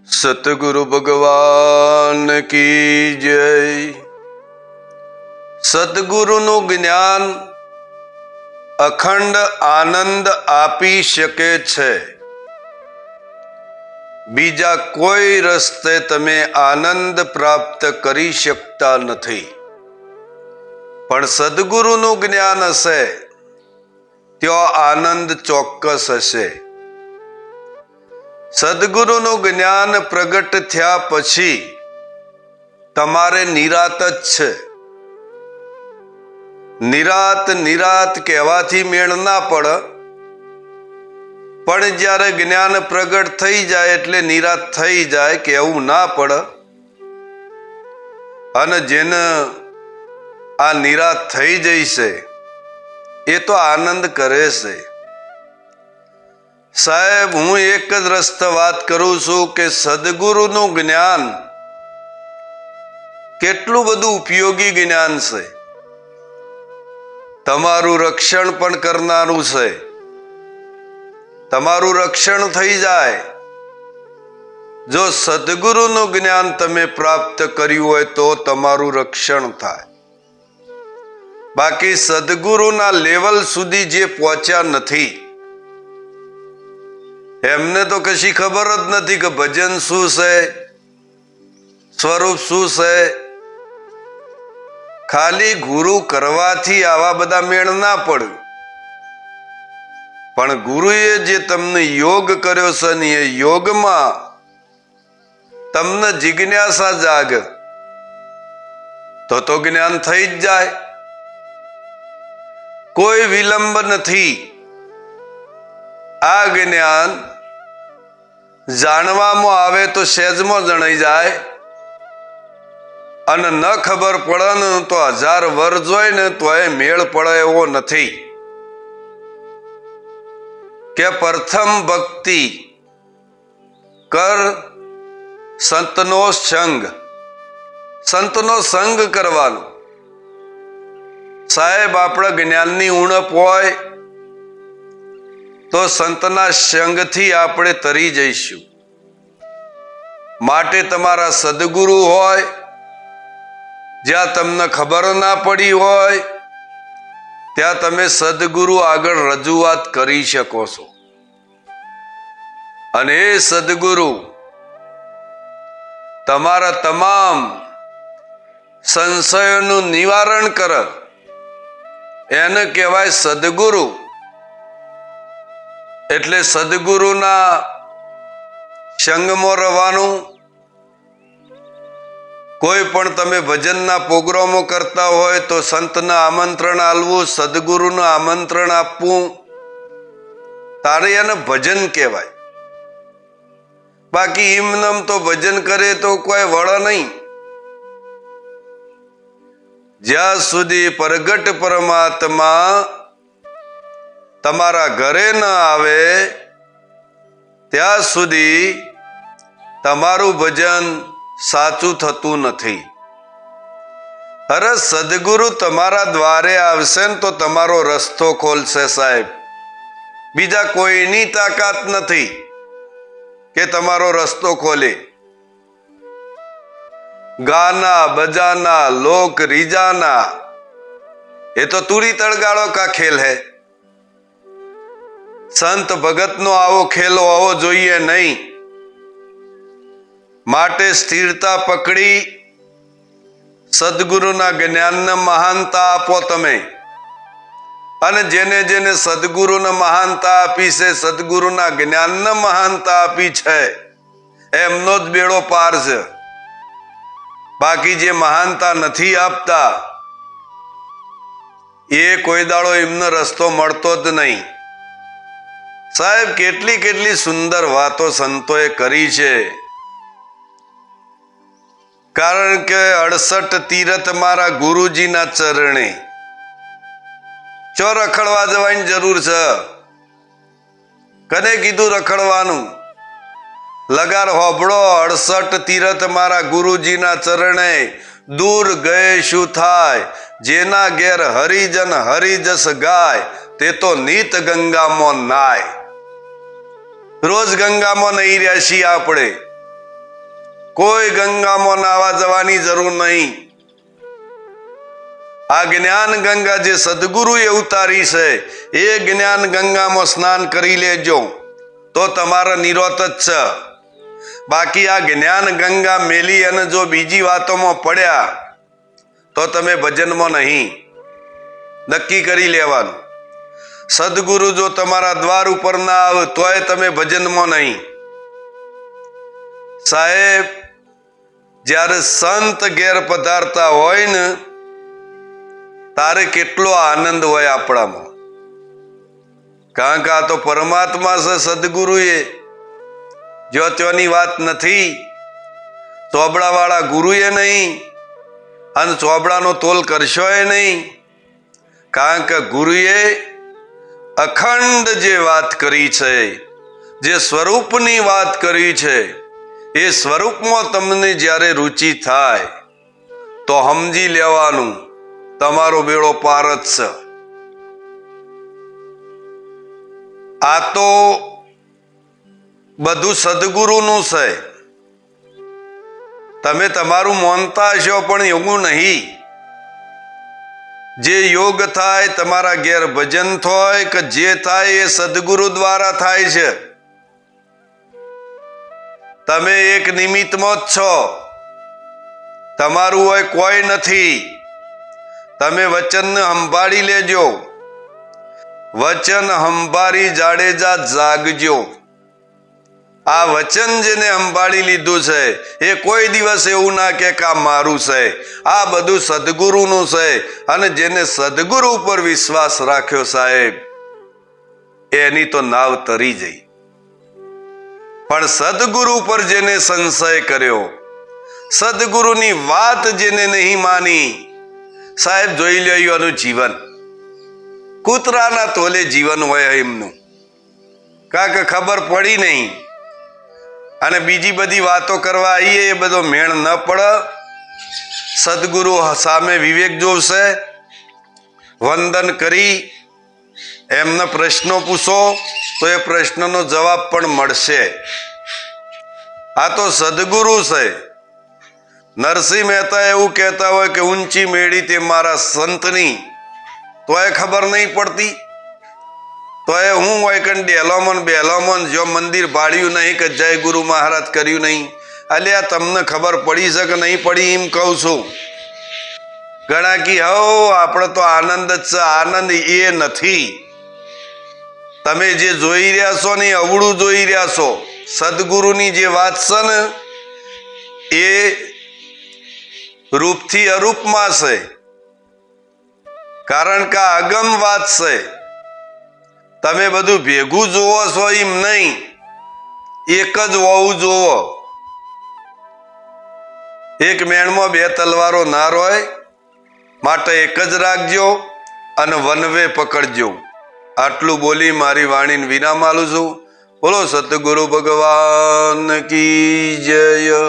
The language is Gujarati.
सतगुरु भगवान की जय। સદગુરુનું જ્ઞાન અખંડ આનંદ આપી શકે છે। બીજા કોઈ રસ્તે તમે આનંદ પ્રાપ્ત કરી શકતા નથી, પણ સદગુરુનું જ્ઞાન હશે ત્યાં આનંદ ચોક્કસ હશે। સદગુરુનું જ્ઞાન પ્રગટ થયા પછી તમારે નિરાત જ છે। નિરાત નિરાત કહેવાથી મેળ ના પડે, પણ જ્યારે જ્ઞાન પ્રગટ થઈ જાય એટલે નિરાત થઈ જાય, કહેવું ના પડે। અને જેને આ નિરાત થઈ જશે એ તો આનંદ કરે છે। સાહેબ, હું એક જ રસ્તે વાત કરું છું કે સદગુરુનું જ્ઞાન કેટલું બધું ઉપયોગી જ્ઞાન છે, તમારું રક્ષણ પણ કરનારું છે। તમારું રક્ષણ થઈ જાય જો સદગુરુનું જ્ઞાન તમે પ્રાપ્ત કર્યું હોય તો તમારું રક્ષણ થાય। બાકી સદગુરુના લેવલ સુધી જે પહોંચ્યા નથી એમને તો કશી ખબર જ નથી કે ભજન શું છે, સ્વરૂપ શું છે। ખાલી ગુરુ કરવાથી આવા બધા મેળ ના પડે, પણ ગુરુએ જે તમને યોગ કર્યો છે ને એ યોગમાં તમને જિજ્ઞાસા જાગે તો જ્ઞાન થઈ જ જાય। કોઈ વિલંબ નથી। આ જ્ઞાન જાણવામાં આવે તો સહેજમાં જણાઈ જાય, અને ન ખબર પડે ને તો 1000 વર્ષ જોઈ ને તો એ મેળ પડે એવો નથી। કે પ્રથમ ભક્તિ કર સંતનો સંગ, સંતનો સંગ કરવાનો। સાહેબ, આપણે જ્ઞાનની ઉણપ હોય તો સંતના સંગથી આપણે તરી જઈશું। માટે તમારા સદગુરુ હોય જ્યાં તમને ખબર ના પડી હોય ત્યાં તમે સદગુરુ આગળ રજૂઆત કરી શકો છો, અને એ સદગુરુ તમારા તમામ સંશયોનું નિવારણ કરે, એને કહેવાય સદગુરુ। એટલે સદગુરુના સંગમાં રહેવાનું। કોઈ પણ તમે ભજનના પ્રોગ્રામો કરતા હોય તો સંતને આમંત્રણ આપવું, સદગુરુને આમંત્રણ આપવું, તારે એને ભજન કહેવાય। બાકી એમનેમ તો ભજન કરે તો કોઈ વળ નહીં। જ્યાં સુધી પ્રગટ પરમાત્મા તમારા ઘરે ન આવે ત્યાં સુધી તમારું ભજન સાચું થતું નથી। અરે સદગુરુ તમારા દ્વારે આવશે ને તો તમારો રસ્તો ખોલશે સાહેબ। બીજા કોઈની તાકાત નથી કે તમારો રસ્તો ખોલે। ગાના બજાના લોક રીજાના એ તો તુરી તળગાળો કા ખેલ હૈ। સંત ભગતનો આવો ખેલ હોવો જોઈએ નહીં। માટે સ્થિરતા પકડી સદગુરુના જ્ઞાનને મહાનતા આપો તમે। અને જેને જેને સદગુરુને મહાનતા આપી છે, સદગુરુના જ્ઞાનને મહાનતા આપી છે, એમનો જ બેડો પાર છે। બાકી જે મહાનતા નથી આપતા એ કોઈ દાડો એમનો રસ્તો મળતો જ નહીં। સાહેબ, કેટલી કેટલી સુંદર વાતો સંતોએ કરી છે। કારણ કે 68 તીરથ મારા ગુરુજીના ચરણે, ચો રખડવા જવાની જરૂર છે? કને કીધું રખડવાનું? લગાર હોબળો, 68 તીરથ મારા ગુરુજીના ચરણે, દૂર ગયે શું થાય, જેના ઘેર હરિજન હરિજસ ગાય, તે તો નીત ગંગામાં નાય। રોજ ગંગામાં નહીં રહ્યા છીએ આપણે, કોઈ ગંગામાં નાવા જવાની જરૂર નહીં. આ જ્ઞાન ગંગા જે સદગુરુએ ઉતારી છે એ જ્ઞાન ગંગામાં સ્નાન કરી લેજો તો તમારા નિરોત જ છે. બાકી આ જ્ઞાન ગંગા મેલી અને જો બીજી વાતોમાં પડ્યા તો તમે ભજનમાં નહીં. નક્કી કરી લેવાનું. સદગુરુ જો તમારા દ્વાર ઉપર ના આવે તોય તમે ભજનમાં નહીં. સાહેબ, જ્યારે સંત ઘેર પધારતા હોય ને તારે કેટલો આનંદ હોય આપણામાં. કારણ કે આ તો પરમાત્મા છે સદગુરુએ. જો ત્યાંની વાત નથી. ચોબડાવાળા ગુરુએ નહીં અને ચોબડાનો તોલ કરશોય નહીં. કારણ કે ગુરુએ અખંડ જે વાત કરી છે, જે સ્વરૂપની વાત કરી છે, એ સ્વરૂપમાં તમને જ્યારે રુચિ થાય તો સમજી લેવાનું તમારો બેડો પાર જ છે. આ તો બધું સદગુરુનું છે. તમે તમારું માનતા હશો પણ એવું નહીં. જે યોગ થાય તમારા ઘેર ભજન થાય કે જે થાય એ સદગુરુ દ્વારા થાય છે. તમે એક નિમિત્તમાં જ છો. તમારું હોય કોઈ નથી. તમે વચનને સંભાળી લેજો. વચન સંભાળી જાડેજા જાગજો. આ વચન જેને સંભાળી લીધું છે એ કોઈ દિવસ એવું ના કે આ મારું છે. આ બધું સદગુરુનું છે. અને જેને સદગુરુ ઉપર વિશ્વાસ રાખ્યો સાહેબ, એની તો નાવ તરી જઈ. પણ સદગુરુ પર જેને સંશય કર્યો, સદગુરુની વાત જેને નહીં માની, સાહેબ જોઈ લો એનું જીવન કૂતરાના તોલે જીવન હોય એમનું. કારણ કે ખબર પડી નહીં અને બીજી બધી વાતો કરવા આવીએ એ બધો મેળ ન પડે. સદગુરુ સામે વિવેક જોશે. વંદન કરી એમને પ્રશ્નો પૂછો તો એ પ્રશ્નનો જવાબ પણ મળશે. આ તો સદગુરુ છે. નરસિંહ મહેતા એવું કહેતા હોય કે ઊંચી મેળી તે મારા સંતની, તો એ ખબર નહીં પડતી. તો એ હું હોય કે ડેલોમન બેલોમન જો મંદિર ભાડ્યું નહીં કે જય ગુરુ મહારાજ કર્યું નહીં. અલ્યા તમને ખબર પડી છે કે નહીં પડી એમ કહું છું. ઘણા કી હો આપણે તો આનંદ જ છે. આનંદ એ નથી. તમે જે જોઈ રહ્યા છો ને અવળું જોઈ રહ્યા છો. સદગુરુની જે વાત છે ને એ રૂપથી અરૂપમાં છે. કારણ કે અગમ વાત છે. તમે બધું ભેગું જોવો છો એમ નહીં, એક જ હોવું જોવો. એક મેણમાં બે તલવારો ના હોય, માટે એક જ રાખજો અને વનવે પકડજો. આટલું બોલી મારી વાણીને વિરામ આલું છું. બોલો સતગુરુ ભગવાન કી જય.